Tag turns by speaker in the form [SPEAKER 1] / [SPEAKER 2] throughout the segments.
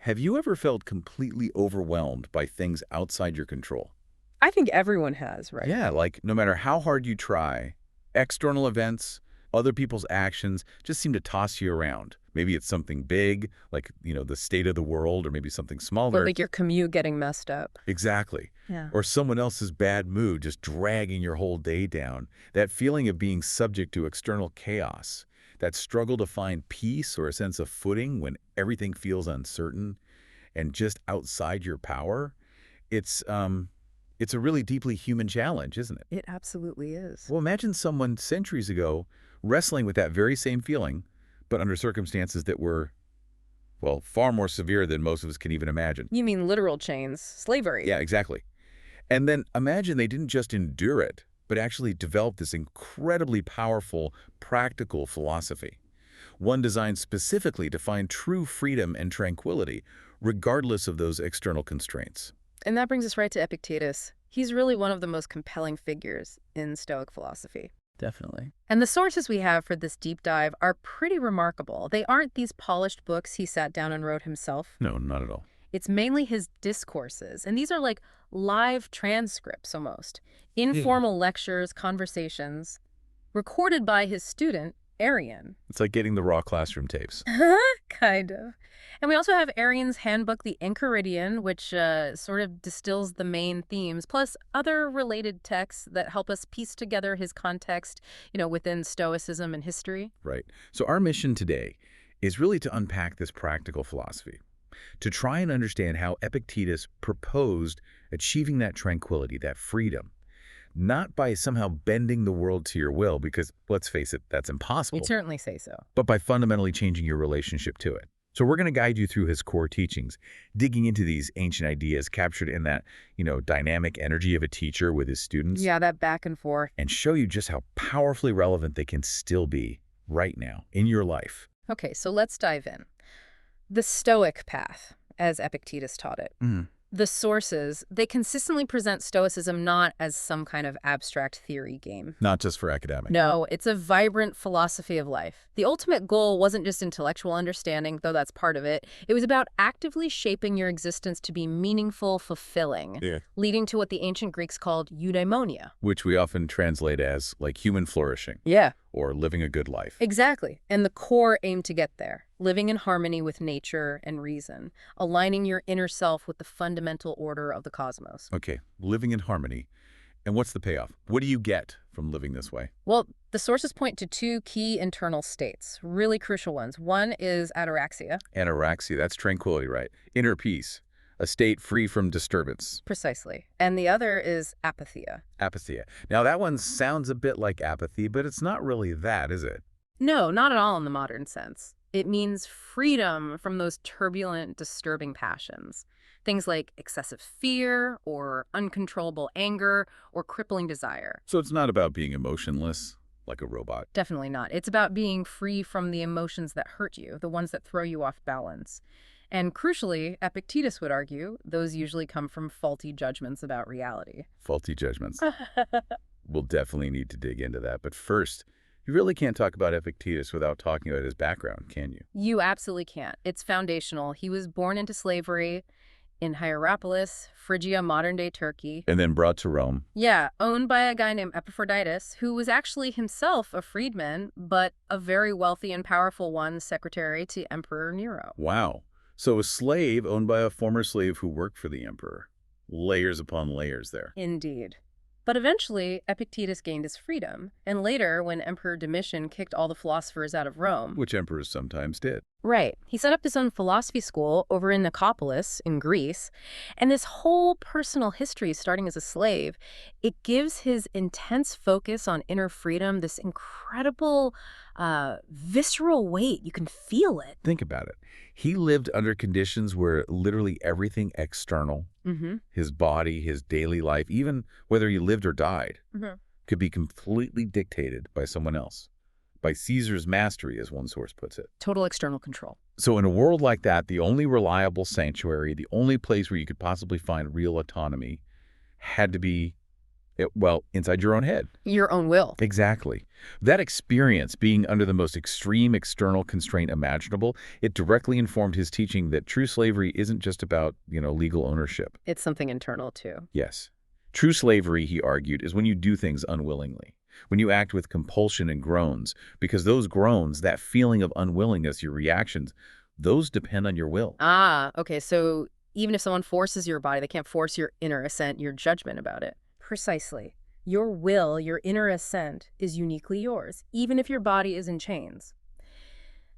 [SPEAKER 1] Have you ever felt completely overwhelmed by things outside your control?
[SPEAKER 2] I think everyone has, right?
[SPEAKER 1] Yeah, like no matter how hard you try, external events, other people's actions just seem to toss you around. Maybe it's something big, like, the state of the world, or maybe something
[SPEAKER 2] But
[SPEAKER 1] smaller.
[SPEAKER 2] like your commute getting messed up.
[SPEAKER 1] Exactly.
[SPEAKER 2] Yeah.
[SPEAKER 1] Or someone else's bad mood just dragging your whole day down. That feeling of being subject to external chaos. That struggle to find peace or a sense of footing when everything feels uncertain and just outside your power. It's a really deeply human challenge, isn't it?
[SPEAKER 2] It absolutely is.
[SPEAKER 1] Well, imagine someone centuries ago wrestling with that very same feeling, but under circumstances that were, well, far more severe than most of us can even imagine.
[SPEAKER 2] You mean literal chains, slavery.
[SPEAKER 1] Yeah, exactly. And then imagine they didn't just endure it, but actually developed this incredibly powerful, practical philosophy. One designed specifically to find true freedom and tranquility, regardless of those external constraints.
[SPEAKER 2] And that brings us right to Epictetus. He's really one of the most compelling figures in Stoic philosophy.
[SPEAKER 1] Definitely.
[SPEAKER 2] And the sources we have for this deep dive are pretty remarkable. They aren't these polished books he sat down and wrote himself.
[SPEAKER 1] No, not at all.
[SPEAKER 2] It's mainly his discourses, and these are like live transcripts almost. Informal lectures, conversations, recorded by his student, Arian.
[SPEAKER 1] It's like getting the raw classroom tapes.
[SPEAKER 2] Kind of. And we also have Arian's Handbook, the Enchiridion, which sort of distills the main themes, plus other related texts that help us piece together his context, within Stoicism and history.
[SPEAKER 1] Right. So our mission today is really to unpack this practical philosophy, to try and understand how Epictetus proposed achieving that tranquility, that freedom, not by somehow bending the world to your will, because let's face it, that's impossible,
[SPEAKER 2] We'd certainly say so.
[SPEAKER 1] but by fundamentally changing your relationship to it. So we're going to guide you through his core teachings, digging into these ancient ideas captured in that, dynamic energy of a teacher with his students.
[SPEAKER 2] Yeah, that back and forth.
[SPEAKER 1] And show you just how powerfully relevant they can still be right now in your life.
[SPEAKER 2] Okay, so let's dive in. The Stoic path, as Epictetus taught it. The sources, they consistently present Stoicism not as some kind of abstract theory game.
[SPEAKER 1] Not just for academics.
[SPEAKER 2] No, it's a vibrant philosophy of life. The ultimate goal wasn't just intellectual understanding, though that's part of it. It was about actively shaping your existence to be meaningful, fulfilling, leading to what the ancient Greeks called eudaimonia.
[SPEAKER 1] Which we often translate as, like, human flourishing.
[SPEAKER 2] Yeah.
[SPEAKER 1] Or living a good life.
[SPEAKER 2] Exactly. And the core aim to get there. Living in harmony with nature and reason, aligning your inner self with the fundamental order of the cosmos.
[SPEAKER 1] Okay, living in harmony. And what's the payoff? What do you get from living this way?
[SPEAKER 2] Well, the sources point to two key internal states, really crucial ones. One is ataraxia.
[SPEAKER 1] Ataraxia, that's tranquility, right? Inner peace, a state free from disturbance.
[SPEAKER 2] Precisely. And the other is apatheia.
[SPEAKER 1] Apatheia. Now that one sounds a bit like apathy, but it's not really that, is it?
[SPEAKER 2] No, not at all in the modern sense. It means freedom from those turbulent, disturbing passions. Things like excessive fear or uncontrollable anger or crippling desire.
[SPEAKER 1] So it's not about being emotionless, like a robot.
[SPEAKER 2] Definitely not. It's about being free from the emotions that hurt you, the ones that throw you off balance. And crucially, Epictetus would argue, those usually come from faulty judgments about reality.
[SPEAKER 1] Faulty judgments. We'll definitely need to dig into that. But first, you really can't talk about Epictetus without talking about his background, can you?
[SPEAKER 2] You absolutely can't. It's foundational. He was born into slavery in Hierapolis, Phrygia, modern-day Turkey.
[SPEAKER 1] And then brought to Rome.
[SPEAKER 2] Yeah, owned by a guy named Epictetus, who was actually himself a freedman, but a very wealthy and powerful one, secretary to Emperor Nero.
[SPEAKER 1] Wow. So a slave owned by a former slave who worked for the emperor. Layers upon layers there.
[SPEAKER 2] Indeed. But eventually, Epictetus gained his freedom, and later, when Emperor Domitian kicked all the philosophers out of Rome...
[SPEAKER 1] Which emperors sometimes did.
[SPEAKER 2] Right. He set up his own philosophy school over in Nicopolis, in Greece, and this whole personal history, starting as a slave, it gives his intense focus on inner freedom this incredible, visceral weight. You can feel it.
[SPEAKER 1] Think about it. He lived under conditions where literally everything external, his body, his daily life, even whether he lived or died, could be completely dictated by someone else. By Caesar's mastery, as one source puts it.
[SPEAKER 2] Total external control.
[SPEAKER 1] So in a world like that, the only reliable sanctuary, the only place where you could possibly find real autonomy, had to be Well, inside your own head.
[SPEAKER 2] Your own will.
[SPEAKER 1] Exactly. That experience, being under the most extreme external constraint imaginable, it directly informed his teaching that true slavery isn't just about, legal ownership.
[SPEAKER 2] It's something internal, too.
[SPEAKER 1] Yes. True slavery, he argued, is when you do things unwillingly, when you act with compulsion and groans, because those groans, that feeling of unwillingness, your reactions, those depend on your will.
[SPEAKER 2] Ah, okay, so even if someone forces your body, they can't force your inner assent, your judgment about it. Precisely. Your will, your inner assent, is uniquely yours, even if your body is in chains.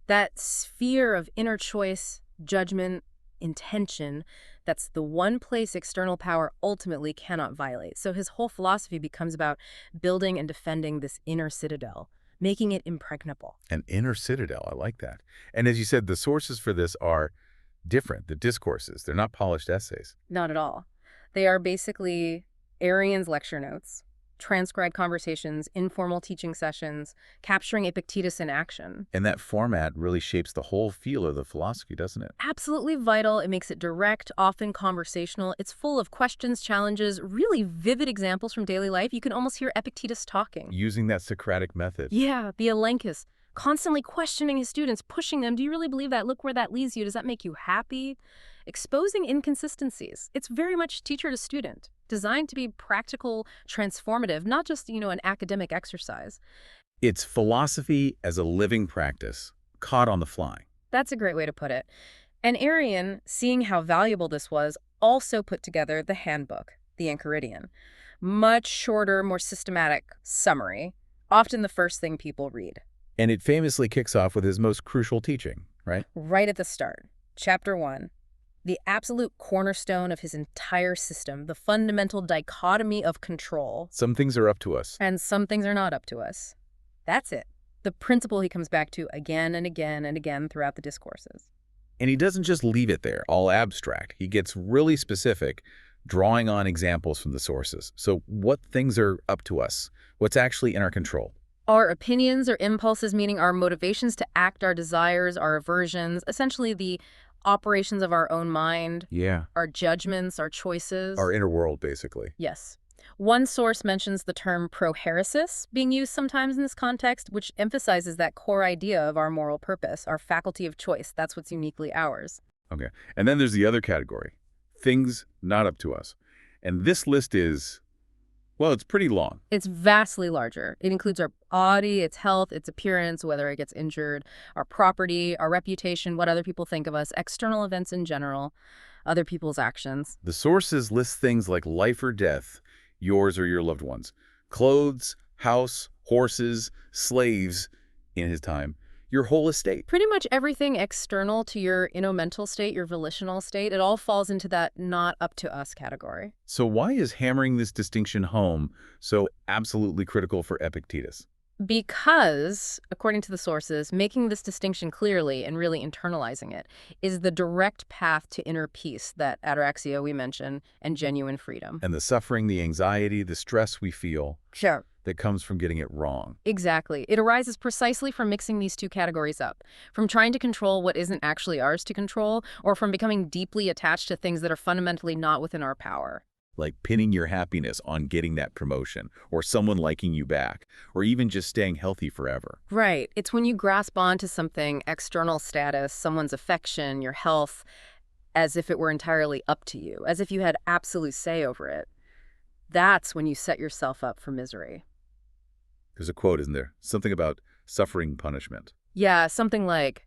[SPEAKER 2] That sphere of inner choice, judgment, intention, that's the one place external power ultimately cannot violate. So his whole philosophy becomes about building and defending this inner citadel, making it impregnable.
[SPEAKER 1] An inner citadel, I like that. And as you said, the sources for this are different. The discourses, they're not polished essays.
[SPEAKER 2] Not at all. They are basically Arrian's lecture notes, transcribed conversations, informal teaching sessions, capturing Epictetus in action.
[SPEAKER 1] And that format really shapes the whole feel of the philosophy, doesn't it?
[SPEAKER 2] Absolutely vital. It makes it direct, often conversational. It's full of questions, challenges, really vivid examples from daily life. You can almost hear Epictetus talking.
[SPEAKER 1] Using that Socratic method.
[SPEAKER 2] Yeah, the elenchus, constantly questioning his students, pushing them. Do you really believe that? Look where that leads you. Does that make you happy? Exposing inconsistencies. It's very much teacher to student, designed to be practical, transformative, not just, an academic exercise.
[SPEAKER 1] It's philosophy as a living practice, caught on the fly.
[SPEAKER 2] That's a great way to put it. And Arrian, seeing how valuable this was, also put together the Handbook, the Enchiridion. Much shorter, more systematic summary, often the first thing people read.
[SPEAKER 1] And it famously kicks off with his most crucial teaching, right?
[SPEAKER 2] Right at the start. Chapter 1. The absolute cornerstone of his entire system, the fundamental dichotomy of control.
[SPEAKER 1] Some things are up to us.
[SPEAKER 2] And some things are not up to us. That's it. The principle he comes back to again and again and again throughout the discourses.
[SPEAKER 1] And he doesn't just leave it there, all abstract. He gets really specific, drawing on examples from the sources. So what things are up to us? What's actually in our control?
[SPEAKER 2] Our opinions or impulses, meaning our motivations to act, our desires, our aversions, essentially the operations of our own mind, our judgments, our choices.
[SPEAKER 1] Our inner world, basically.
[SPEAKER 2] Yes. One source mentions the term proheresis being used sometimes in this context, which emphasizes that core idea of our moral purpose, our faculty of choice. That's what's uniquely ours.
[SPEAKER 1] Okay. And then there's the other category, things not up to us. And this list is, well, it's pretty long.
[SPEAKER 2] It's vastly larger. It includes our body, its health, its appearance, whether it gets injured, our property, our reputation, what other people think of us, external events in general, other people's actions.
[SPEAKER 1] The sources list things like life or death, yours or your loved ones, clothes, house, horses, slaves in his time, your whole estate.
[SPEAKER 2] Pretty much everything external to your mental state, your volitional state, it all falls into that not up to us category.
[SPEAKER 1] So why is hammering this distinction home so absolutely critical for Epictetus?
[SPEAKER 2] Because, according to the sources, making this distinction clearly and really internalizing it is the direct path to inner peace, that ataraxia we mentioned, and genuine freedom.
[SPEAKER 1] And the suffering, the anxiety, the stress we feel
[SPEAKER 2] Sure.
[SPEAKER 1] that comes from getting it wrong.
[SPEAKER 2] Exactly. It arises precisely from mixing these two categories up, from trying to control what isn't actually ours to control, or from becoming deeply attached to things that are fundamentally not within our power.
[SPEAKER 1] Like pinning your happiness on getting that promotion, or someone liking you back, or even just staying healthy forever.
[SPEAKER 2] Right. It's when you grasp onto something, external status, someone's affection, your health, as if it were entirely up to you, as if you had absolute say over it. That's when you set yourself up for misery.
[SPEAKER 1] There's a quote, isn't there? Something about suffering punishment.
[SPEAKER 2] Yeah, something like,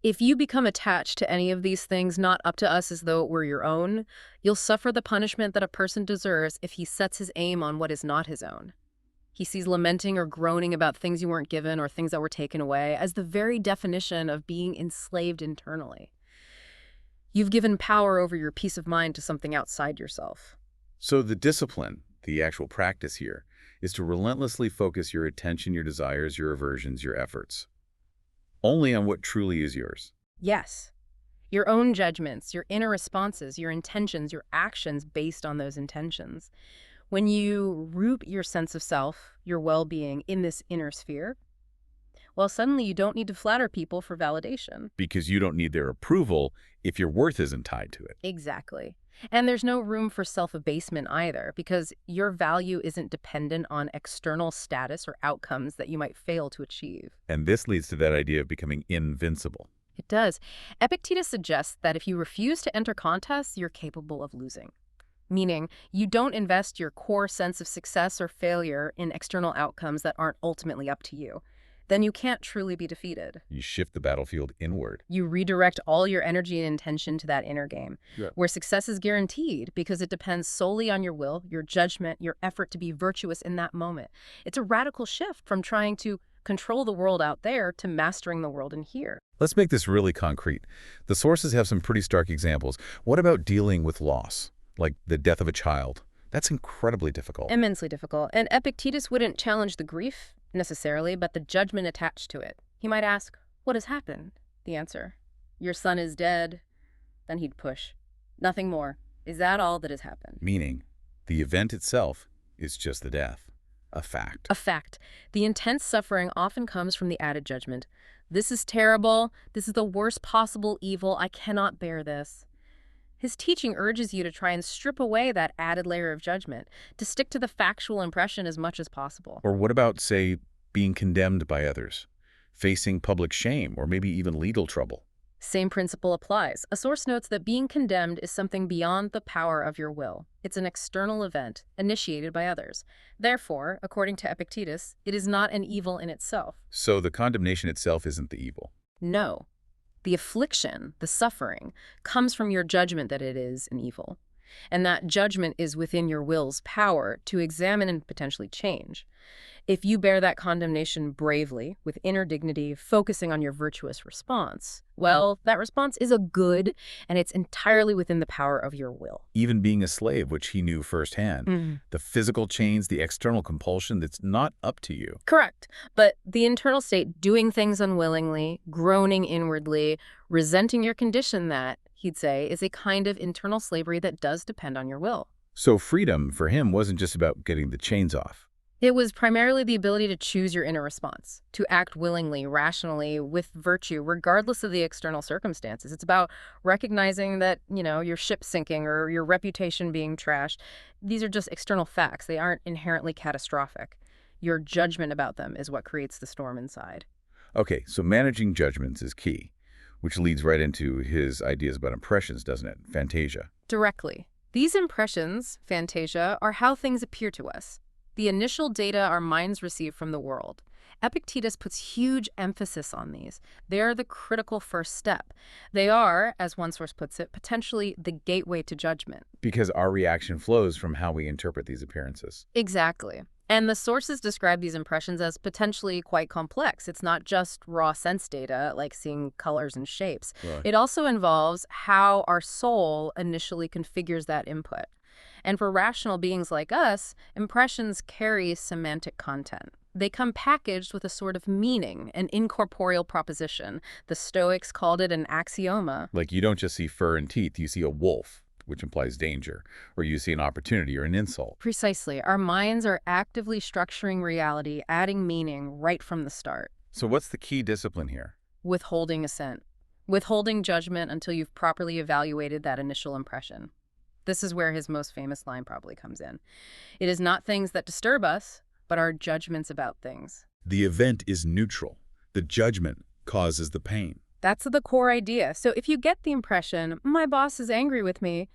[SPEAKER 2] if you become attached to any of these things not up to us as though it were your own, you'll suffer the punishment that a person deserves if he sets his aim on what is not his own. He sees lamenting or groaning about things you weren't given or things that were taken away as the very definition of being enslaved internally. You've given power over your peace of mind to something outside yourself.
[SPEAKER 1] So the discipline, the actual practice here, is to relentlessly focus your attention, your desires, your aversions, your efforts, only on what truly is yours.
[SPEAKER 2] Yes. Your own judgments, your inner responses, your intentions, your actions based on those intentions. When you root your sense of self, your well-being in this inner sphere, Well, suddenly you don't need to flatter people for validation.
[SPEAKER 1] Because you don't need their approval if your worth isn't tied to it.
[SPEAKER 2] Exactly. And there's no room for self-abasement either, because your value isn't dependent on external status or outcomes that you might fail to achieve.
[SPEAKER 1] And this leads to that idea of becoming invincible.
[SPEAKER 2] It does. Epictetus suggests that if you refuse to enter contests, you're capable of losing. Meaning, you don't invest your core sense of success or failure in external outcomes that aren't ultimately up to you. Then you can't truly be defeated.
[SPEAKER 1] You shift the battlefield inward.
[SPEAKER 2] You redirect all your energy and intention to that inner game, where success is guaranteed because it depends solely on your will, your judgment, your effort to be virtuous in that moment. It's a radical shift from trying to control the world out there to mastering the world in here.
[SPEAKER 1] Let's make this really concrete. The sources have some pretty stark examples. What about dealing with loss, like the death of a child? That's incredibly difficult.
[SPEAKER 2] Immensely difficult. And Epictetus wouldn't challenge the grief necessarily, but the judgment attached to it. He might ask, what has happened? The answer, your son is dead. Then he'd push. Nothing more. Is that all that has happened?
[SPEAKER 1] Meaning, the event itself is just the death. A fact.
[SPEAKER 2] A fact. The intense suffering often comes from the added judgment. This is terrible. This is the worst possible evil. I cannot bear this. His teaching urges you to try and strip away that added layer of judgment, to stick to the factual impression as much as possible.
[SPEAKER 1] Or what about, say, being condemned by others, facing public shame, or maybe even legal trouble?
[SPEAKER 2] Same principle applies. A source notes that being condemned is something beyond the power of your will. It's an external event, initiated by others. Therefore, according to Epictetus, it is not an evil in itself.
[SPEAKER 1] So the condemnation itself isn't the evil.
[SPEAKER 2] No. The affliction, the suffering, comes from your judgment that it is an evil. And that judgment is within your will's power to examine and potentially change. If you bear that condemnation bravely, with inner dignity, focusing on your virtuous response, well, that response is a good, and it's entirely within the power of your will.
[SPEAKER 1] Even being a slave, which he knew firsthand. The physical chains, the external compulsion that's not up to you.
[SPEAKER 2] Correct. But the internal state, doing things unwillingly, groaning inwardly, resenting your condition, that, he'd say, is a kind of internal slavery that does depend on your will.
[SPEAKER 1] So freedom for him wasn't just about getting the chains off.
[SPEAKER 2] It was primarily the ability to choose your inner response, to act willingly, rationally, with virtue, regardless of the external circumstances. It's about recognizing that, your ship sinking or your reputation being trashed. These are just external facts. They aren't inherently catastrophic. Your judgment about them is what creates the storm inside.
[SPEAKER 1] Okay, so managing judgments is key, which leads right into his ideas about impressions, doesn't it? Fantasia.
[SPEAKER 2] Directly. These impressions, fantasia, are how things appear to us. The initial data our minds receive from the world. Epictetus puts huge emphasis on these. They are the critical first step. They are, as one source puts it, potentially the gateway to judgment.
[SPEAKER 1] Because our reaction flows from how we interpret these appearances.
[SPEAKER 2] Exactly. And the sources describe these impressions as potentially quite complex. It's not just raw sense data, like seeing colors and shapes.
[SPEAKER 1] Right.
[SPEAKER 2] It also involves how our soul initially configures that input. And for rational beings like us, impressions carry semantic content. They come packaged with a sort of meaning, an incorporeal proposition. The Stoics called it an axioma.
[SPEAKER 1] Like you don't just see fur and teeth, you see a wolf, which implies danger, or you see an opportunity or an insult.
[SPEAKER 2] Precisely. Our minds are actively structuring reality, adding meaning right from the start.
[SPEAKER 1] So what's the key discipline here?
[SPEAKER 2] Withholding assent. Withholding judgment until you've properly evaluated that initial impression. This is where his most famous line probably comes in. It is not things that disturb us, but our judgments about things.
[SPEAKER 1] The event is neutral. The judgment causes the pain.
[SPEAKER 2] That's the core idea. So if you get the impression, my boss is angry with me,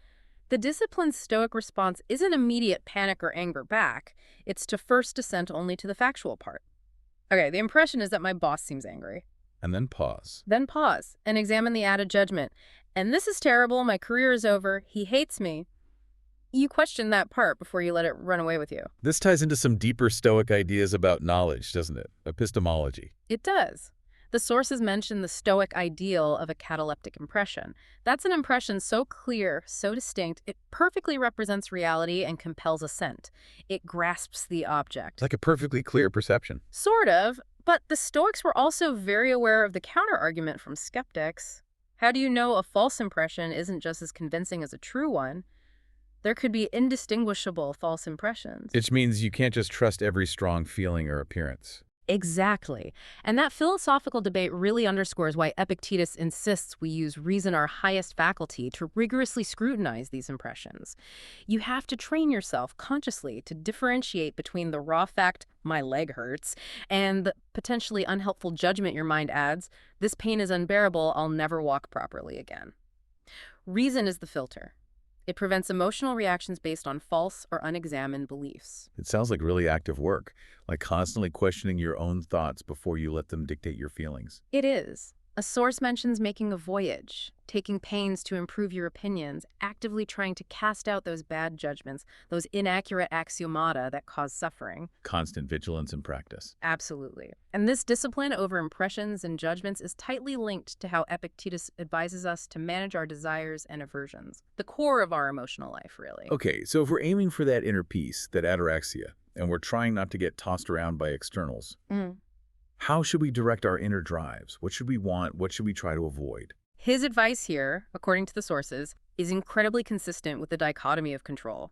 [SPEAKER 2] the disciplined Stoic response isn't immediate panic or anger back. It's to first assent only to the factual part. Okay, the impression is that my boss seems angry.
[SPEAKER 1] And then pause.
[SPEAKER 2] Then pause and examine the added judgment. And this is terrible, my career is over, he hates me. You question that part before you let it run away with you.
[SPEAKER 1] This ties into some deeper Stoic ideas about knowledge, doesn't it? Epistemology.
[SPEAKER 2] It does. The sources mention the Stoic ideal of a cataleptic impression. That's an impression so clear, so distinct, it perfectly represents reality and compels assent. It grasps the object.
[SPEAKER 1] Like a perfectly clear perception.
[SPEAKER 2] Sort of, but the Stoics were also very aware of the counter-argument from skeptics. How do you know a false impression isn't just as convincing as a true one? There could be indistinguishable false impressions.
[SPEAKER 1] Which means you can't just trust every strong feeling or appearance.
[SPEAKER 2] Exactly. And that philosophical debate really underscores why Epictetus insists we use reason, our highest faculty, to rigorously scrutinize these impressions. You have to train yourself consciously to differentiate between the raw fact, my leg hurts, and the potentially unhelpful judgment your mind adds, this pain is unbearable, I'll never walk properly again. Reason is the filter. It prevents emotional reactions based on false or unexamined beliefs.
[SPEAKER 1] It sounds like really active work, like constantly questioning your own thoughts before you let them dictate your feelings.
[SPEAKER 2] It is. A source mentions making a voyage, taking pains to improve your opinions, actively trying to cast out those bad judgments, those inaccurate axiomata that cause suffering.
[SPEAKER 1] Constant vigilance and practice.
[SPEAKER 2] Absolutely. And this discipline over impressions and judgments is tightly linked to how Epictetus advises us to manage our desires and aversions, the core of our emotional life, really.
[SPEAKER 1] Okay, so if we're aiming for that inner peace, that ataraxia, and we're trying not to get tossed around by externals, how should we direct our inner drives? What should we want? What should we try to avoid?
[SPEAKER 2] His advice here, according to the sources, is incredibly consistent with the dichotomy of control.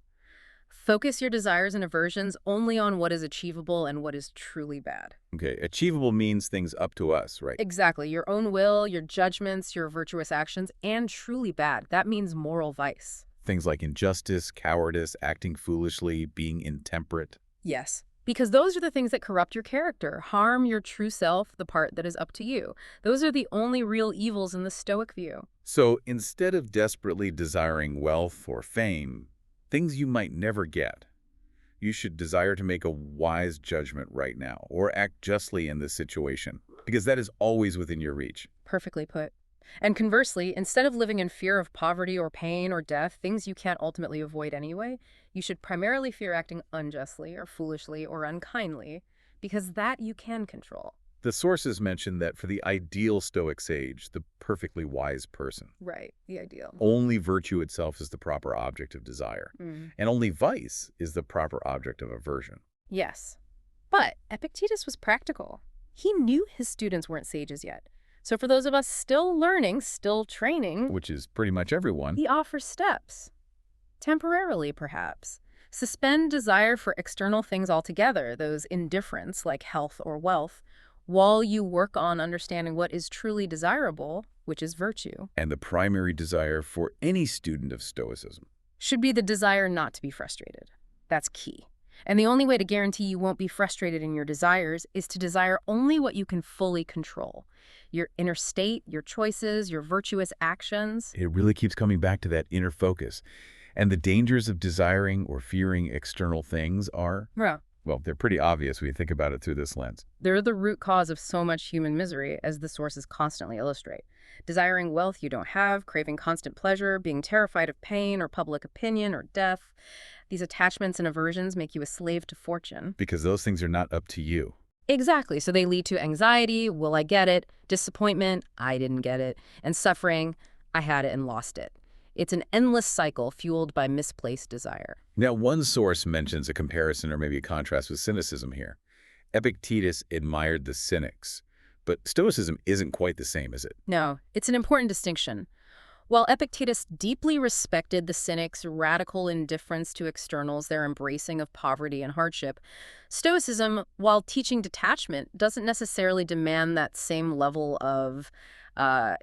[SPEAKER 2] Focus your desires and aversions only on what is achievable and what is truly bad.
[SPEAKER 1] Okay, achievable means things up to us, right?
[SPEAKER 2] Exactly. Your own will, your judgments, your virtuous actions, and truly bad. That means moral vice.
[SPEAKER 1] Things like injustice, cowardice, acting foolishly, being intemperate.
[SPEAKER 2] Yes. Because those are the things that corrupt your character, harm your true self, the part that is up to you. Those are the only real evils in the Stoic view.
[SPEAKER 1] So instead of desperately desiring wealth or fame, things you might never get, you should desire to make a wise judgment right now or act justly in this situation, because that is always within your reach.
[SPEAKER 2] Perfectly put. And conversely, instead of living in fear of poverty or pain or death, things you can't ultimately avoid anyway, you should primarily fear acting unjustly or foolishly or unkindly, because that you can control.
[SPEAKER 1] The sources mention that for the ideal Stoic sage, the perfectly wise person,
[SPEAKER 2] Right, the ideal.
[SPEAKER 1] only virtue itself is the proper object of desire, and only vice is the proper object of aversion.
[SPEAKER 2] Yes. But Epictetus was practical. He knew his students weren't sages yet. So for those of us still learning, still training,
[SPEAKER 1] Which is pretty much everyone.
[SPEAKER 2] he offers steps. Temporarily, perhaps. Suspend desire for external things altogether, those indifferents like health or wealth, while you work on understanding what is truly desirable, which is virtue.
[SPEAKER 1] And the primary desire for any student of Stoicism.
[SPEAKER 2] Should be the desire not to be frustrated. That's key. And the only way to guarantee you won't be frustrated in your desires is to desire only what you can fully control. Your inner state, your choices, your virtuous actions.
[SPEAKER 1] It really keeps coming back to that inner focus. And the dangers of desiring or fearing external things are,
[SPEAKER 2] Yeah.
[SPEAKER 1] well, they're pretty obvious when you think about it through this lens.
[SPEAKER 2] They're the root cause of so much human misery, as the sources constantly illustrate. Desiring wealth you don't have, craving constant pleasure, being terrified of pain or public opinion or death. These attachments and aversions make you a slave to fortune.
[SPEAKER 1] Because those things are not up to you.
[SPEAKER 2] Exactly. So they lead to anxiety, will I get it? Disappointment, I didn't get it. And suffering, I had it and lost it. It's an endless cycle fueled by misplaced desire.
[SPEAKER 1] Now, one source mentions a comparison or maybe a contrast with Cynicism here. Epictetus admired the Cynics, but Stoicism isn't quite the same, is it?
[SPEAKER 2] No, it's an important distinction. While Epictetus deeply respected the Cynics' radical indifference to externals, their embracing of poverty and hardship, Stoicism, while teaching detachment, doesn't necessarily demand that same level of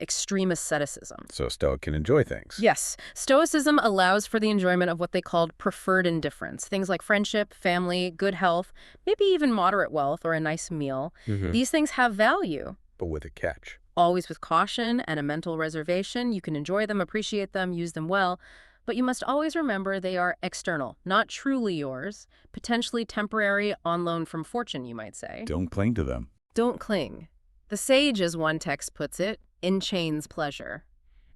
[SPEAKER 2] extreme asceticism.
[SPEAKER 1] So a Stoic can enjoy things.
[SPEAKER 2] Yes, Stoicism allows for the enjoyment of what they called preferred indifference, things like friendship, family, good health, maybe even moderate wealth or a nice meal. These things have value.
[SPEAKER 1] But with a catch.
[SPEAKER 2] Always with caution and a mental reservation. You can enjoy them, appreciate them, use them well, but you must always remember they are external, not truly yours, potentially temporary, on loan from fortune, you might say.
[SPEAKER 1] Don't cling to them.
[SPEAKER 2] Don't cling. The sage, as one text puts it, enchains pleasure,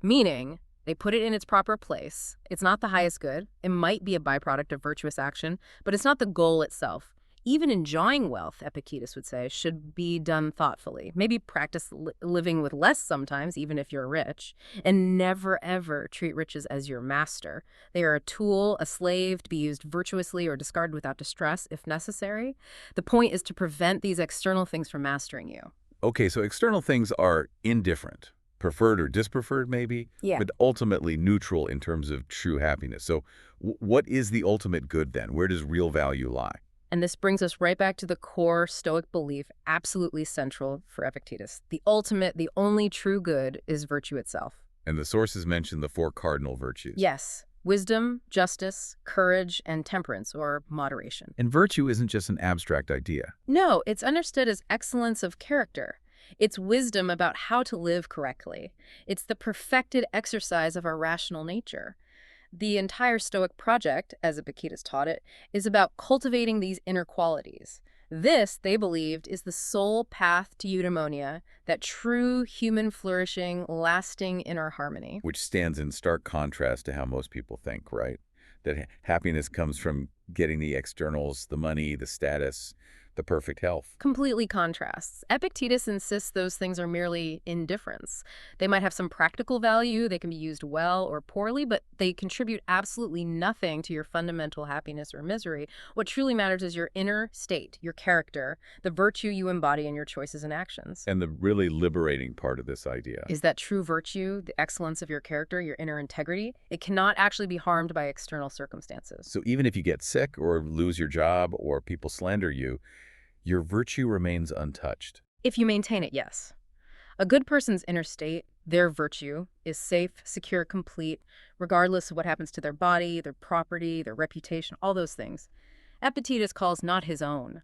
[SPEAKER 2] meaning they put it in its proper place. It's not the highest good. It might be a byproduct of virtuous action, but it's not the goal itself. Even enjoying wealth, Epictetus would say, should be done thoughtfully. Maybe practice living with less sometimes, even if you're rich. And never, ever treat riches as your master. They are a tool, a slave, to be used virtuously or discarded without distress if necessary. The point is to prevent these external things from mastering you.
[SPEAKER 1] Okay, so external things are indifferent, preferred or dispreferred maybe,
[SPEAKER 2] Yeah.
[SPEAKER 1] but ultimately neutral in terms of true happiness. So what is the ultimate good then? Where does real value lie?
[SPEAKER 2] And this brings us right back to the core Stoic belief, absolutely central for Epictetus. The ultimate, the only true good is virtue itself.
[SPEAKER 1] And the sources mention the four cardinal virtues.
[SPEAKER 2] Yes, wisdom, justice, courage, and temperance, or moderation.
[SPEAKER 1] And virtue isn't just an abstract idea.
[SPEAKER 2] No, it's understood as excellence of character. It's wisdom about how to live correctly. It's the perfected exercise of our rational nature. The entire Stoic project, as Epictetus taught it, is about cultivating these inner qualities. This, they believed, is the sole path to eudaimonia, that true human flourishing, lasting inner harmony.
[SPEAKER 1] Which stands in stark contrast to how most people think, right? That happiness comes from getting the externals, the money, the status, the perfect health.
[SPEAKER 2] Completely contrasts. Epictetus insists those things are merely indifference. They might have some practical value, they can be used well or poorly, but they contribute absolutely nothing to your fundamental happiness or misery. What truly matters is your inner state, your character, the virtue you embody in your choices and actions.
[SPEAKER 1] And the really liberating part of this idea
[SPEAKER 2] Is that true virtue, the excellence of your character, your inner integrity? It cannot actually be harmed by external circumstances.
[SPEAKER 1] So even if you get sick or lose your job or people slander you, your virtue remains untouched.
[SPEAKER 2] If you maintain it, yes. A good person's inner state, their virtue, is safe, secure, complete, regardless of what happens to their body, their property, their reputation, all those things. Epictetus calls not his own.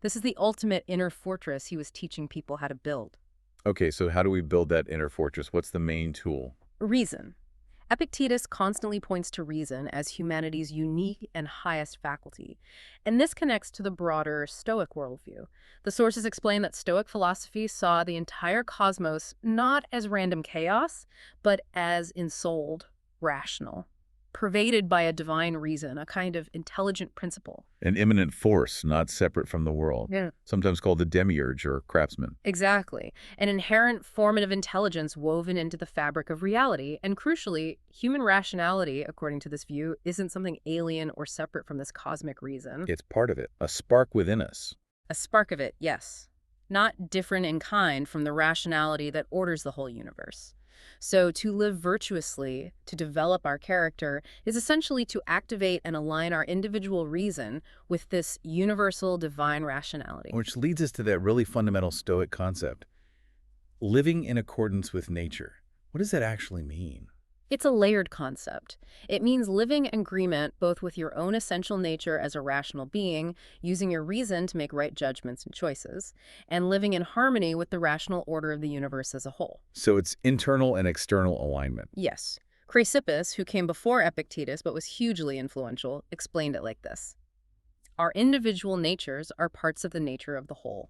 [SPEAKER 2] This is the ultimate inner fortress he was teaching people how to build.
[SPEAKER 1] Okay, so how do we build that inner fortress? What's the main tool?
[SPEAKER 2] Reason. Epictetus constantly points to reason as humanity's unique and highest faculty, and this connects to the broader Stoic worldview. The sources explain that Stoic philosophy saw the entire cosmos not as random chaos, but as ensouled, rational, pervaded by a divine reason, a kind of intelligent principle.
[SPEAKER 1] An immanent force, not separate from the world.
[SPEAKER 2] Yeah.
[SPEAKER 1] Sometimes called the demiurge or craftsman.
[SPEAKER 2] Exactly. An inherent formative intelligence woven into the fabric of reality. And crucially, human rationality, according to this view, isn't something alien or separate from this cosmic reason.
[SPEAKER 1] It's part of it, a spark within us.
[SPEAKER 2] A spark of it, yes. Not different in kind from the rationality that orders the whole universe. So to live virtuously, to develop our character, is essentially to activate and align our individual reason with this universal divine rationality.
[SPEAKER 1] Which leads us to that really fundamental Stoic concept. Living in accordance with nature. What does that actually mean?
[SPEAKER 2] It's a layered concept. It means living in agreement both with your own essential nature as a rational being, using your reason to make right judgments and choices, and living in harmony with the rational order of the universe as a whole.
[SPEAKER 1] So it's internal and external alignment.
[SPEAKER 2] Yes. Chrysippus, who came before Epictetus but was hugely influential, explained it like this. Our individual natures are parts of the nature of the whole.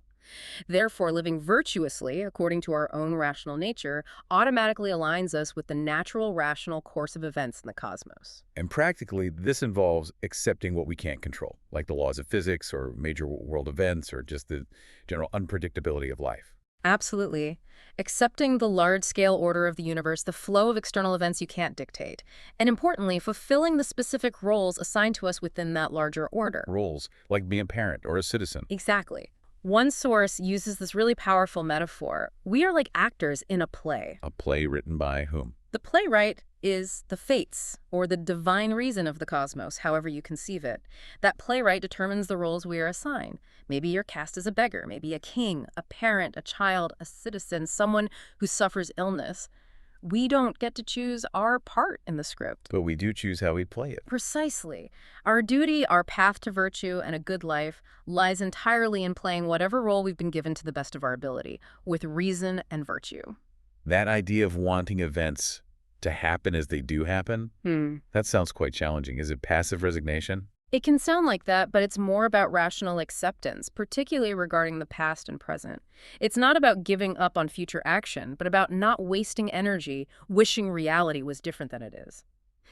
[SPEAKER 2] Therefore, living virtuously, according to our own rational nature, automatically aligns us with the natural, rational course of events in the cosmos.
[SPEAKER 1] And practically, this involves accepting what we can't control, like the laws of physics or major world events or just the general unpredictability of life.
[SPEAKER 2] Absolutely. Accepting the large-scale order of the universe, the flow of external events you can't dictate. And importantly, fulfilling the specific roles assigned to us within that larger order.
[SPEAKER 1] Roles, like being a parent or a citizen.
[SPEAKER 2] Exactly. One source uses this really powerful metaphor. We are like actors in a play.
[SPEAKER 1] A play written by whom?
[SPEAKER 2] The playwright is the fates, or the divine reason of the cosmos, however you conceive it. That playwright determines the roles we are assigned. Maybe you're cast as a beggar, maybe a king, a parent, a child, a citizen, someone who suffers illness. We don't get to choose our part in the script.
[SPEAKER 1] But we do choose how we play it.
[SPEAKER 2] Precisely. Our duty, our path to virtue and a good life lies entirely in playing whatever role we've been given to the best of our ability, with reason and virtue.
[SPEAKER 1] That idea of wanting events to happen as they do happen, that sounds quite challenging. Is it passive resignation?
[SPEAKER 2] It can sound like that, but it's more about rational acceptance, particularly regarding the past and present. It's not about giving up on future action, but about not wasting energy wishing reality was different than it is.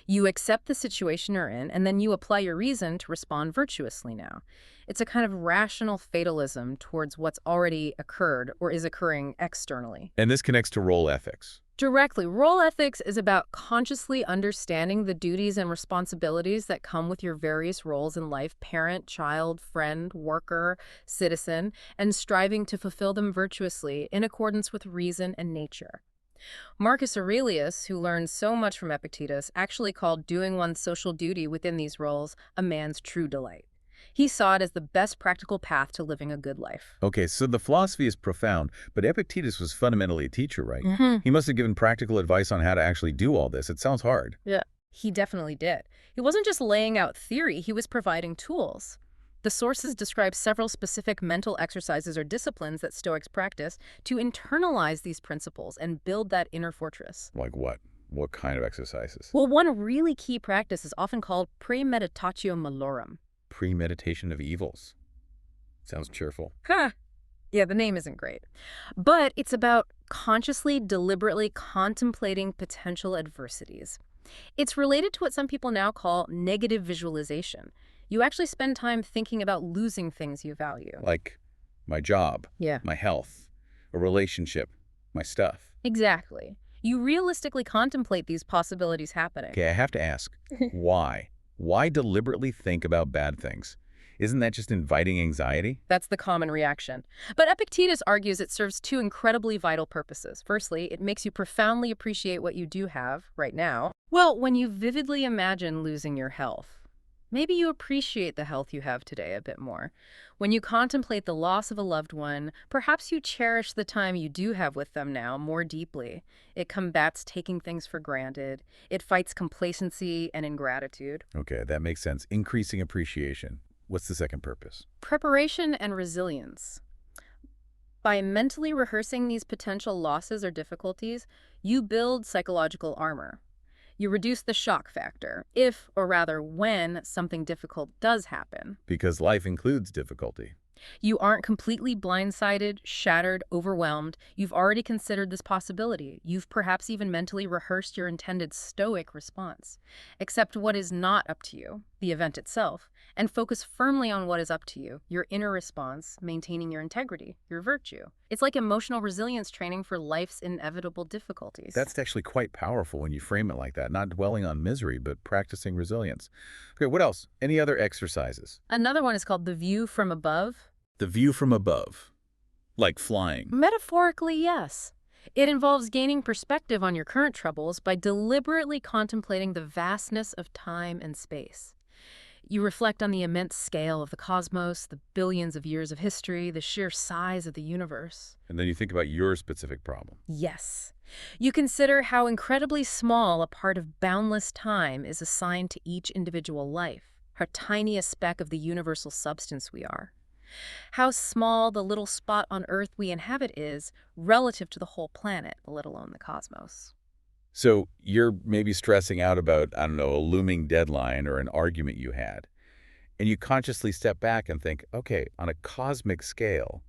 [SPEAKER 2] You accept the situation you're in, and then you apply your reason to respond virtuously now. It's a kind of rational fatalism towards what's already occurred or is occurring externally.
[SPEAKER 1] And this connects to role ethics.
[SPEAKER 2] Directly, role ethics is about consciously understanding the duties and responsibilities that come with your various roles in life, parent, child, friend, worker, citizen, and striving to fulfill them virtuously in accordance with reason and nature. Marcus Aurelius, who learned so much from Epictetus, actually called doing one's social duty within these roles a man's true delight. He saw it as the best practical path to living a good life.
[SPEAKER 1] Okay, so the philosophy is profound, but Epictetus was fundamentally a teacher, right? He must have given practical advice on how to actually do all this. It sounds hard.
[SPEAKER 2] Yeah. He definitely did. He wasn't just laying out theory, he was providing tools. The sources describe several specific mental exercises or disciplines that Stoics practice to internalize these principles and build that inner fortress.
[SPEAKER 1] Like what? What kind of exercises?
[SPEAKER 2] Well, one really key practice is often called premeditatio malorum.
[SPEAKER 1] Premeditation of evils. Sounds cheerful.
[SPEAKER 2] Huh. Yeah, the name isn't great. But it's about consciously, deliberately contemplating potential adversities. It's related to what some people now call negative visualization. You actually spend time thinking about losing things you value.
[SPEAKER 1] Like my job,
[SPEAKER 2] Yeah.
[SPEAKER 1] my health, a relationship, my stuff.
[SPEAKER 2] Exactly. You realistically contemplate these possibilities happening.
[SPEAKER 1] Okay, I have to ask, why? Why deliberately think about bad things? Isn't that just inviting anxiety?
[SPEAKER 2] That's the common reaction. But Epictetus argues it serves two incredibly vital purposes. Firstly, it makes you profoundly appreciate what you do have right now. Well, when you vividly imagine losing your health, maybe you appreciate the health you have today a bit more. When you contemplate the loss of a loved one, perhaps you cherish the time you do have with them now more deeply. It combats taking things for granted. It fights complacency and ingratitude.
[SPEAKER 1] Okay, that makes sense. Increasing appreciation. What's the second purpose?
[SPEAKER 2] Preparation and resilience. By mentally rehearsing these potential losses or difficulties, you build psychological armor. You reduce the shock factor, if, or rather when, something difficult does happen.
[SPEAKER 1] Because life includes difficulty.
[SPEAKER 2] You aren't completely blindsided, shattered, overwhelmed. You've already considered this possibility. You've perhaps even mentally rehearsed your intended stoic response. Accept what is not up to you, the event itself, and focus firmly on what is up to you, your inner response, maintaining your integrity, your virtue. It's like emotional resilience training for life's inevitable difficulties.
[SPEAKER 1] That's actually quite powerful when you frame it like that. Not dwelling on misery, but practicing resilience. Okay, what else? Any other exercises?
[SPEAKER 2] Another one is called the view from above.
[SPEAKER 1] The view from above. Like flying.
[SPEAKER 2] Metaphorically, yes. It involves gaining perspective on your current troubles by deliberately contemplating the vastness of time and space. You reflect on the immense scale of the cosmos, the billions of years of history, the sheer size of the universe.
[SPEAKER 1] And then you think about your specific problem.
[SPEAKER 2] Yes. You consider how incredibly small a part of boundless time is assigned to each individual life, how tiny a speck of the universal substance we are. How small the little spot on Earth we inhabit is relative to the whole planet, let alone the cosmos.
[SPEAKER 1] So you're maybe stressing out about, I don't know, a looming deadline or an argument you had. And you consciously step back and think, okay, on a cosmic scale,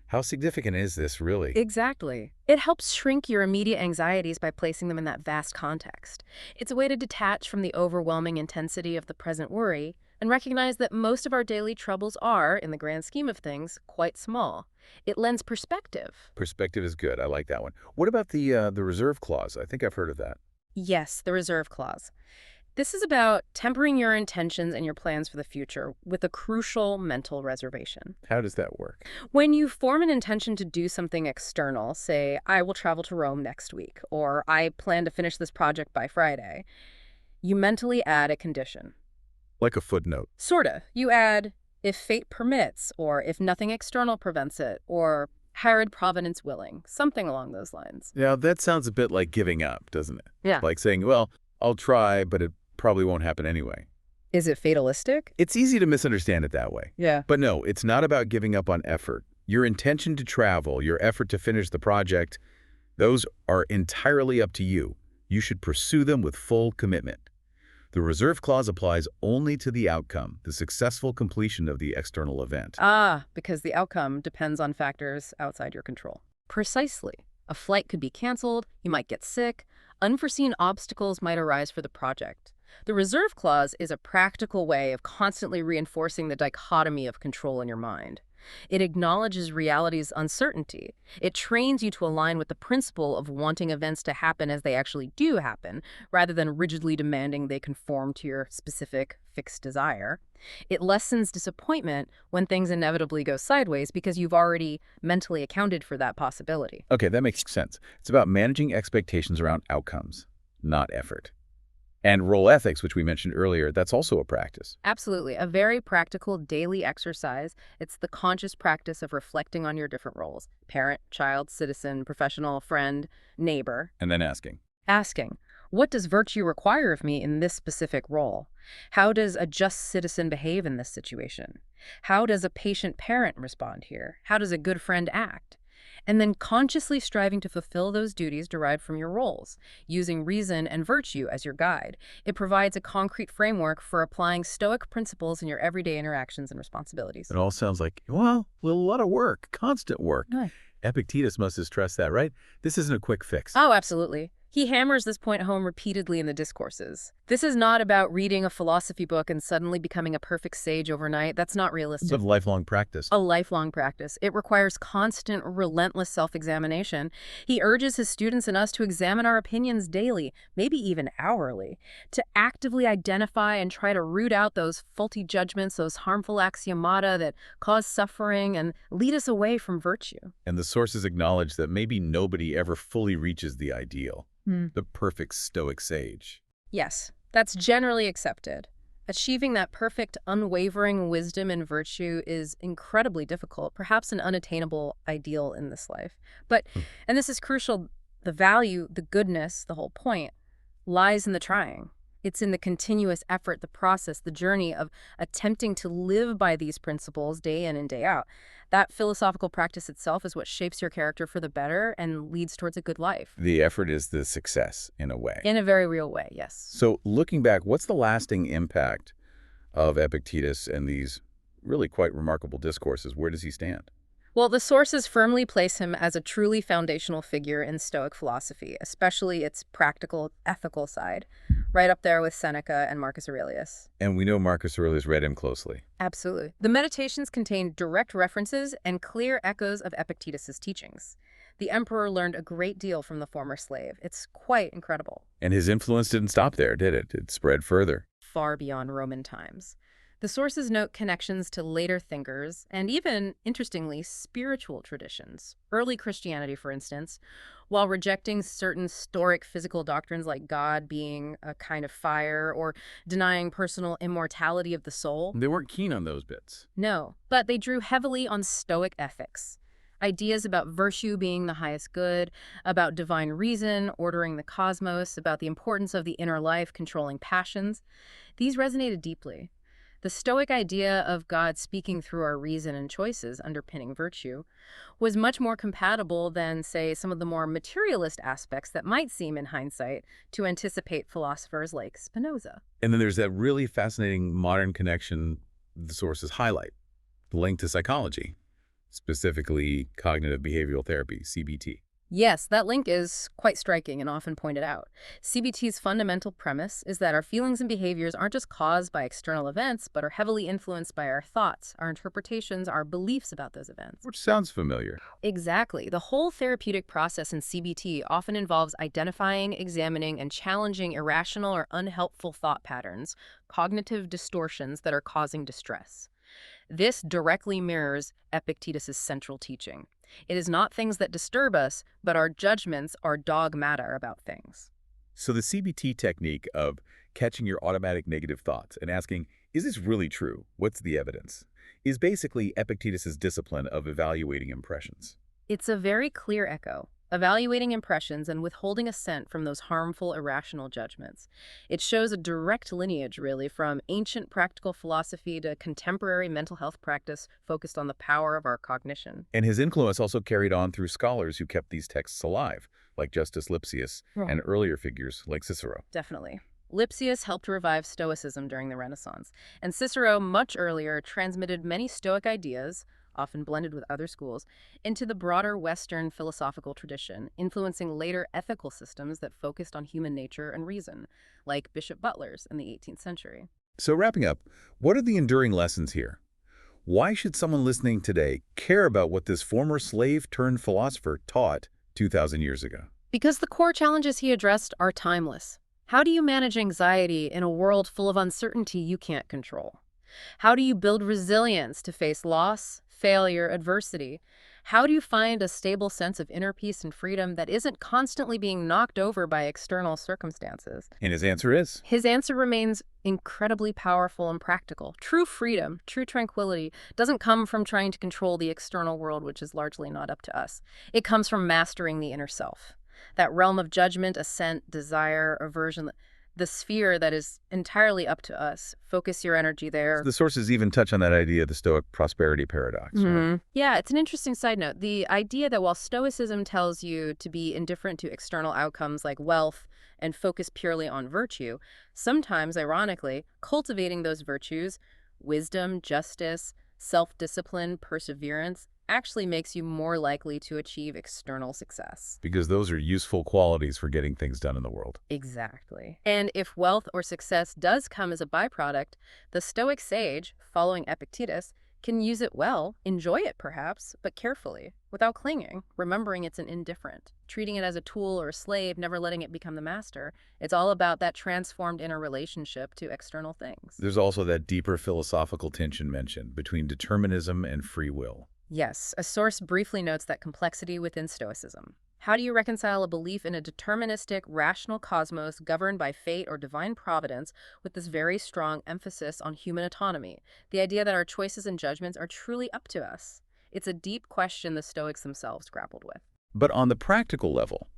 [SPEAKER 1] how significant is this really?
[SPEAKER 2] Exactly. It helps shrink your immediate anxieties by placing them in that vast context. It's a way to detach from the overwhelming intensity of the present worry and recognize that most of our daily troubles are, in the grand scheme of things, quite small. It lends perspective.
[SPEAKER 1] Perspective is good. I like that one. What about the reserve clause? I think I've heard of that.
[SPEAKER 2] Yes, the reserve clause. This is about tempering your intentions and your plans for the future with a crucial mental reservation.
[SPEAKER 1] How does that work?
[SPEAKER 2] When you form an intention to do something external, say, I will travel to Rome next week, or I plan to finish this project by Friday, you mentally add a condition.
[SPEAKER 1] Like a footnote.
[SPEAKER 2] Sorta. You add, if fate permits, or if nothing external prevents it, or Herod Providence willing, something along those lines.
[SPEAKER 1] Now, that sounds a bit like giving up, doesn't it?
[SPEAKER 2] Yeah.
[SPEAKER 1] Like saying, well, I'll try, but it probably won't happen anyway.
[SPEAKER 2] Is it fatalistic?
[SPEAKER 1] It's easy to misunderstand it that way.
[SPEAKER 2] Yeah.
[SPEAKER 1] But no, it's not about giving up on effort. Your intention to travel, your effort to finish the project, those are entirely up to you. You should pursue them with full commitment. The reserve clause applies only to the outcome, the successful completion of the external event.
[SPEAKER 2] Because the outcome depends on factors outside your control. Precisely. A flight could be canceled, you might get sick, unforeseen obstacles might arise for the project. The reserve clause is a practical way of constantly reinforcing the dichotomy of control in your mind. It acknowledges reality's uncertainty. It trains you to align with the principle of wanting events to happen as they actually do happen, rather than rigidly demanding they conform to your specific, fixed desire. It lessens disappointment when things inevitably go sideways because you've already mentally accounted for that possibility.
[SPEAKER 1] Okay, that makes sense. It's about managing expectations around outcomes, not effort. And role ethics, which we mentioned earlier, that's also a practice.
[SPEAKER 2] Absolutely. A very practical daily exercise. It's the conscious practice of reflecting on your different roles: parent, child, citizen, professional, friend, neighbor.
[SPEAKER 1] And then asking.
[SPEAKER 2] Asking, what does virtue require of me in this specific role? How does a just citizen behave in this situation? How does a patient parent respond here? How does a good friend act? And then consciously striving to fulfill those duties derived from your roles, using reason and virtue as your guide. It provides a concrete framework for applying Stoic principles in your everyday interactions and responsibilities.
[SPEAKER 1] It all sounds like, well, a lot of work, constant work.
[SPEAKER 2] Right.
[SPEAKER 1] Epictetus must have stressed that, right? This isn't a quick fix.
[SPEAKER 2] Oh, absolutely. He hammers this point home repeatedly in the Discourses. This is not about reading a philosophy book and suddenly becoming a perfect sage overnight. That's not realistic.
[SPEAKER 1] It's a lifelong practice.
[SPEAKER 2] A lifelong practice. It requires constant, relentless self-examination. He urges his students and us to examine our opinions daily, maybe even hourly, to actively identify and try to root out those faulty judgments, those harmful axiomata that cause suffering and lead us away from virtue.
[SPEAKER 1] And the sources acknowledge that maybe nobody ever fully reaches the ideal, the perfect Stoic sage.
[SPEAKER 2] Yes, that's generally accepted. Achieving that perfect, unwavering wisdom and virtue is incredibly difficult, perhaps an unattainable ideal in this life. But, and this is crucial, the value, the goodness, the whole point, lies in the trying. It's in the continuous effort, the process, the journey of attempting to live by these principles day in and day out. That philosophical practice itself is what shapes your character for the better and leads towards a good life.
[SPEAKER 1] The effort is the success, in a way.
[SPEAKER 2] In a very real way, yes.
[SPEAKER 1] So looking back, what's the lasting impact of Epictetus and these really quite remarkable discourses? Where does he stand?
[SPEAKER 2] Well, the sources firmly place him as a truly foundational figure in Stoic philosophy, especially its practical, ethical side, right up there with Seneca and Marcus Aurelius.
[SPEAKER 1] And we know Marcus Aurelius read him closely.
[SPEAKER 2] Absolutely. The Meditations contain direct references and clear echoes of Epictetus's teachings. The emperor learned a great deal from the former slave. It's quite incredible.
[SPEAKER 1] And his influence didn't stop there, did it? It spread further.
[SPEAKER 2] Far beyond Roman times. The sources note connections to later thinkers and even, interestingly, spiritual traditions. Early Christianity, for instance, while rejecting certain Stoic physical doctrines like God being a kind of fire or denying personal immortality of the soul.
[SPEAKER 1] They weren't keen on those bits.
[SPEAKER 2] No, but they drew heavily on Stoic ethics. Ideas about virtue being the highest good, about divine reason, ordering the cosmos, about the importance of the inner life, controlling passions. These resonated deeply. The Stoic idea of God speaking through our reason and choices underpinning virtue was much more compatible than, say, some of the more materialist aspects that might seem in hindsight to anticipate philosophers like Spinoza.
[SPEAKER 1] And then there's that really fascinating modern connection the sources highlight, the link to psychology, specifically cognitive behavioral therapy, CBT.
[SPEAKER 2] Yes, that link is quite striking and often pointed out. CBT's fundamental premise is that our feelings and behaviors aren't just caused by external events, but are heavily influenced by our thoughts, our interpretations, our beliefs about those events.
[SPEAKER 1] Which sounds familiar.
[SPEAKER 2] Exactly. The whole therapeutic process in CBT often involves identifying, examining, and challenging irrational or unhelpful thought patterns, cognitive distortions that are causing distress. This directly mirrors Epictetus's central teaching. It is not things that disturb us, but our judgments, our dogmata about things.
[SPEAKER 1] So the CBT technique of catching your automatic negative thoughts and asking, is this really true? What's the evidence? Is basically Epictetus's discipline of evaluating impressions.
[SPEAKER 2] It's a very clear echo, evaluating impressions and withholding assent from those harmful, irrational judgments. It shows a direct lineage, really, from ancient practical philosophy to contemporary mental health practice focused on the power of our cognition.
[SPEAKER 1] And his influence also carried on through scholars who kept these texts alive, like Justus Lipsius and earlier figures like Cicero.
[SPEAKER 2] Definitely. Lipsius helped revive Stoicism during the Renaissance, and Cicero, much earlier, transmitted many Stoic ideas, often blended with other schools, into the broader Western philosophical tradition, influencing later ethical systems that focused on human nature and reason, like Bishop Butler's in the 18th century.
[SPEAKER 1] So wrapping up, what are the enduring lessons here? Why should someone listening today care about what this former slave-turned-philosopher taught 2,000 years ago?
[SPEAKER 2] Because the core challenges he addressed are timeless. How do you manage anxiety in a world full of uncertainty you can't control? How do you build resilience to face loss, failure, adversity? How do you find a stable sense of inner peace and freedom that isn't constantly being knocked over by external circumstances?
[SPEAKER 1] And his answer is,
[SPEAKER 2] His answer remains incredibly powerful and practical. True freedom, true tranquility, doesn't come from trying to control the external world, which is largely not up to us. It comes from mastering the inner self. That realm of judgment, assent, desire, aversion, the sphere that is entirely up to us. Focus your energy there.
[SPEAKER 1] the sources even touch on that idea of the Stoic prosperity paradox, right?
[SPEAKER 2] Yeah, it's an interesting side note. The idea that while Stoicism tells you to be indifferent to external outcomes like wealth and focus purely on virtue, sometimes, ironically, cultivating those virtues, wisdom, justice, self-discipline, perseverance, actually makes you more likely to achieve external success.
[SPEAKER 1] Because those are useful qualities for getting things done in the world.
[SPEAKER 2] Exactly. And if wealth or success does come as a byproduct, the Stoic sage, following Epictetus, can use it well, enjoy it perhaps, but carefully, without clinging, remembering it's an indifferent, treating it as a tool or a slave, never letting it become the master. It's all about that transformed inner relationship to external things.
[SPEAKER 1] There's also that deeper philosophical tension mentioned between determinism and free will.
[SPEAKER 2] Yes, a source briefly notes that complexity within Stoicism. How do you reconcile a belief in a deterministic, rational cosmos governed by fate or divine providence with this very strong emphasis on human autonomy, the idea that our choices and judgments are truly up to us? It's a deep question the Stoics themselves grappled with.
[SPEAKER 1] But on the practical level,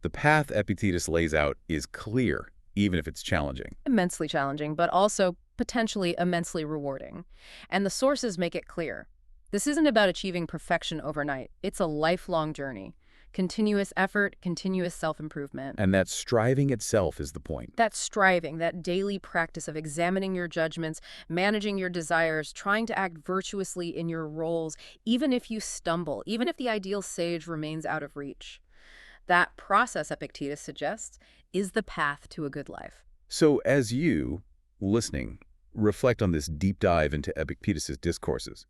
[SPEAKER 1] the path Epictetus lays out is clear, even if it's challenging.
[SPEAKER 2] Immensely challenging, but also potentially immensely rewarding. And the sources make it clear. This isn't about achieving perfection overnight. It's a lifelong journey. Continuous effort, continuous self-improvement.
[SPEAKER 1] And that striving itself is the point.
[SPEAKER 2] That striving, that daily practice of examining your judgments, managing your desires, trying to act virtuously in your roles, even if you stumble, even if the ideal sage remains out of reach. That process, Epictetus suggests, is the path to a good life.
[SPEAKER 1] So as you, listening, reflect on this deep dive into Epictetus's Discourses,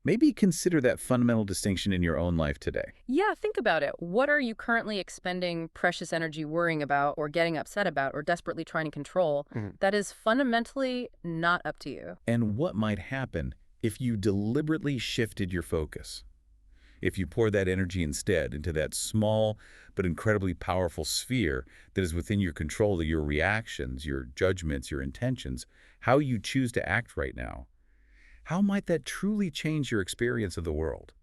[SPEAKER 1] maybe consider that fundamental distinction in your own life today.
[SPEAKER 2] Yeah, think about it. What are you currently expending precious energy worrying about or getting upset about or desperately trying to control that is fundamentally not up to you?
[SPEAKER 1] And what might happen if you deliberately shifted your focus? If you pour that energy instead into that small but incredibly powerful sphere that is within your control, your reactions, your judgments, your intentions, how you choose to act right now, how might that truly change your experience of the world?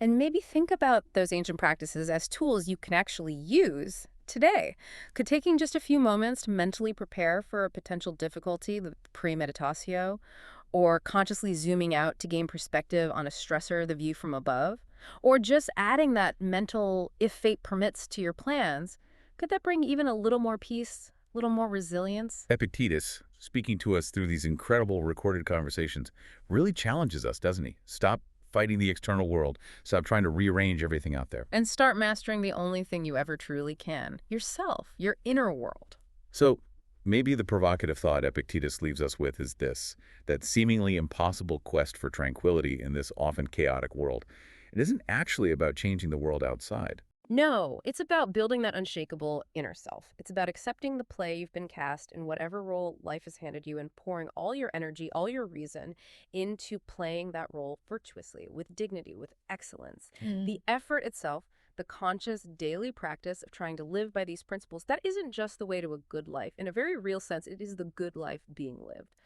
[SPEAKER 2] And maybe think about those ancient practices as tools you can actually use today. Could taking just a few moments to mentally prepare for a potential difficulty, the premeditatio, or consciously zooming out to gain perspective on a stressor, the view from above, or just adding that mental if fate permits to your plans, could that bring even a little more peace, a little more resilience?
[SPEAKER 1] Epictetus, speaking to us through these incredible recorded conversations, really challenges us, doesn't he? Stop fighting the external world. Stop trying to rearrange everything out there.
[SPEAKER 2] And start mastering the only thing you ever truly can, yourself, your inner world.
[SPEAKER 1] So maybe the provocative thought Epictetus leaves us with is this, that seemingly impossible quest for tranquility in this often chaotic world. It isn't actually about changing the world outside.
[SPEAKER 2] No, it's about building that unshakable inner self. It's about accepting the play you've been cast in whatever role life has handed you and pouring all your energy, all your reason into playing that role virtuously, with dignity, with excellence. The effort itself, the conscious daily practice of trying to live by these principles, that isn't just the way to a good life. In a very real sense, it is the good life being lived.